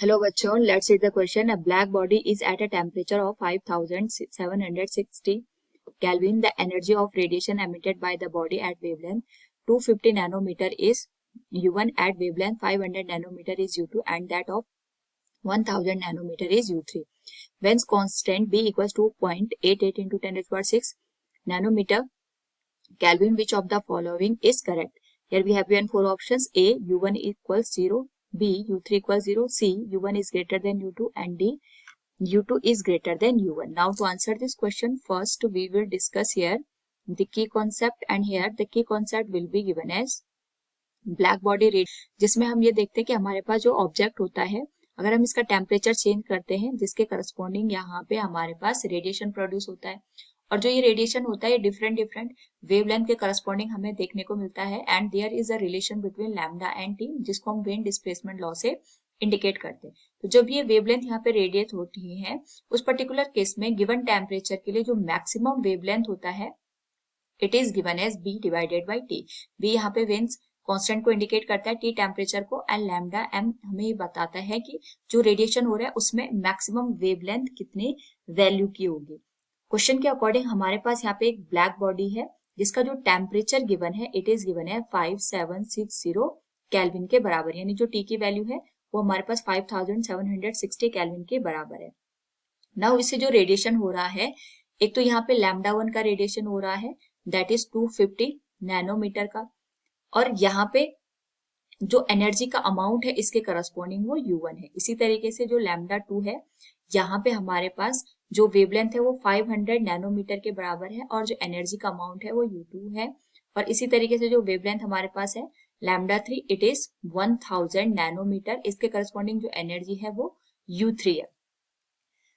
Hello बच्चों, let's read the question. A black body is at a temperature of 5760 Kelvin. The energy of radiation emitted by the body at wavelength 250 nanometer is U1, at wavelength 500 nanometer is U2, and that of 1000 nanometer is U3. When constant B equals 2.88 into 10 to the power 6 nanometer Kelvin, which of the following is correct? Here we have given four options. A, U1 equals 0. B, U3 equals 0. C, U1 is greater than U2. And D, U2 is greater than U1. Now to answer this question, first we will discuss here the key concept, and here the key concept will be given as black body radiation, जिसमें हम ये देखते हैं कि हमारे पास जो object होता है, अगर हम इसका टेम्परेचर चेंज करते हैं जिसके करस्पॉन्डिंग यहाँ पे हमारे पास रेडिएशन प्रोड्यूस होता है, और जो ये रेडिएशन होता है ये डिफरेंट वेवलेंथ के करस्पॉन्डिंग हमें देखने को मिलता है, and there is a relation between lambda and T, जिसको हम वेन डिस्प्लेसमेंट लॉ से इंडिकेट करते हैं। तो जब ये वेवलेंथ यहाँ पे रेडिएट होती है, उस पर्टिकुलर केस में गिवन टेम्परेचर के लिए जो मैक्सिमम वेवलेंथ होता है it is given as B divided by T. B यहाँ पे वेन्स कांस्टेंट को इंडिकेट करता है, टी टेम्परेचर को, एंड लैम्डा एम हमें ये बताता है कि जो रेडिएशन हो रहा है उसमें मैक्सिमम वेवलेंथ कितने वैल्यू की होगी। क्वेश्चन के अकॉर्डिंग हमारे पास यहाँ पे एक ब्लैक बॉडी है जिसका जो टेम्परेचर गिवन है इट इज गिवन है 5760 केल्विन के बराबर, यानी जो टी की वैल्यू है वो हमारे पास 5760 केल्विन के बराबर है। नाउ इससे जो रेडिएशन हो रहा है, एक तो यहाँ पे लैम्डा 1 का रेडिएशन हो रहा है दैट इज 250 नैनोमीटर का, और यहाँ पे जो एनर्जी का अमाउंट है इसके करस्पॉन्डिंग वो U1 है। इसी तरीके से जो लैम्डा 2 है, यहाँ पे हमारे पास जो वेवलेंथ है वो 500 नैनोमीटर के बराबर है, और जो एनर्जी का अमाउंट है वो U2 है। और इसी तरीके से जो वेवलेंथ हमारे पास है लैम्डा 3 इट इज 1000 नैनोमीटर, इसके करस्पॉन्डिंग जो एनर्जी है वो U3 है।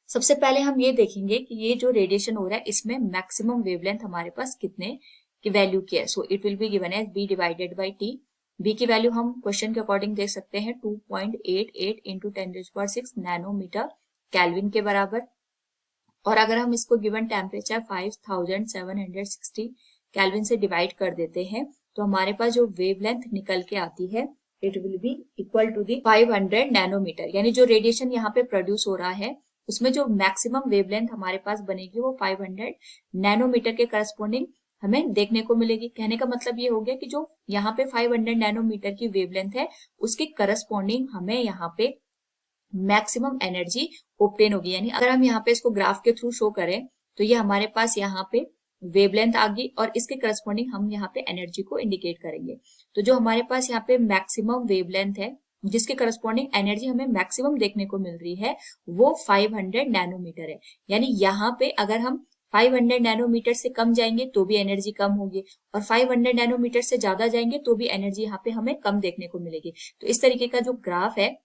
सबसे पहले हम ये देखेंगे कि ये जो रेडिएशन हो रहा है इसमें मैक्सिमम वेवलेंथ हमारे पास कितने की वैल्यू की है। So it will be given as B divided by T. B की वैल्यू हम क्वेश्चन के अकॉर्डिंग देख सकते हैं 2.88 into 10 to the power 6 nanometre kelvin के बराबर, और अगर हम इसको गिवन टेम्परेचर 5760 केल्विन से डिवाइड कर देते हैं तो हमारे पास जो वेवलेंथ निकल के आती है it will be equal to the 500 nanometre, यानी जो रेडिएशन यहाँ पे प्रोड्यूस हो रहा है उसमें जो मैक्सिमम वेवलेंथ हमारे पास बनेगी वो 500 नैनोमीटर के करस्पॉन्डिंग हमें देखने को मिलेगी। कहने का मतलब ये हो गया कि जो यहाँ पे 500 नैनोमीटर की वेवलेंथ है उसके करस्पॉन्डिंग हमें यहाँ पे मैक्सिमम एनर्जी ऑब्टेन होगी। यानी अगर हम यहाँ पे इसको ग्राफ के थ्रू शो करें तो ये हमारे पास यहाँ पे वेवलेंथ आ गई, और इसके करस्पॉन्डिंग हम यहाँ पे एनर्जी को इंडिकेट करेंगे। तो जो हमारे पास यहाँ पे मैक्सिमम वेवलेंथ है जिसके करस्पॉन्डिंग एनर्जी हमें मैक्सिमम देखने को मिल रही है वो 500 नैनोमीटर है। यानी यहाँ पे अगर हम 500 नैनोमीटर से कम जाएंगे तो भी एनर्जी कम होगी, और 500 नैनोमीटर से ज्यादा जाएंगे तो भी एनर्जी यहाँ पे हमें कम देखने को मिलेगी। तो इस तरीके का जो ग्राफ है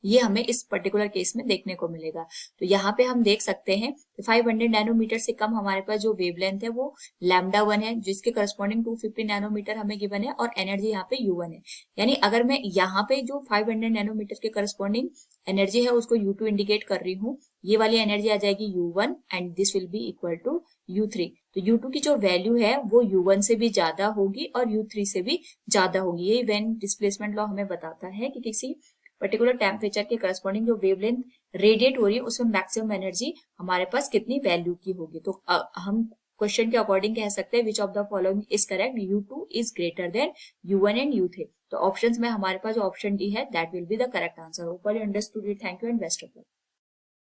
ये हमें इस पर्टिकुलर केस में देखने को मिलेगा। तो यहाँ पे हम देख सकते हैं कि 500 नैनोमीटर से कम हमारे पास जो वेवलेंथ है वो लैम्डा 1 है, जिसके करस्पॉन्डिंग 250 नैनोमीटर हमें गिवन है, और एनर्जी यहाँ पे U1 है। यानी अगर मैं यहाँ पे जो 500 नैनोमीटर के करस्पॉन्डिंग एनर्जी है उसको U2 इंडिकेट कर रही हूँ, ये वाली एनर्जी आ जाएगी U1 and this will be equal to U3। तो U2 की जो वैल्यू है वो U1 से भी ज्यादा होगी और U3 से भी ज्यादा होगी। ये वेन डिस्प्लेसमेंट लॉ हमें बताता है कि किसी पर्टिकुलर टेम्परेचर के करस्पॉन्डिंग जो वेवलेंथ रेडिएट हो रही है उसमें मैक्सिमम एनर्जी हमारे पास कितनी वैल्यू की होगी। तो हम क्वेश्चन के अकॉर्डिंग कह सकते हैं which of the following is correct, U2 is greater than U1 and U3। तो ऑप्शंस में हमारे पास जो ऑप्शन डी है that will be the correct answer. Hope you understood it. Thank you and best of luck.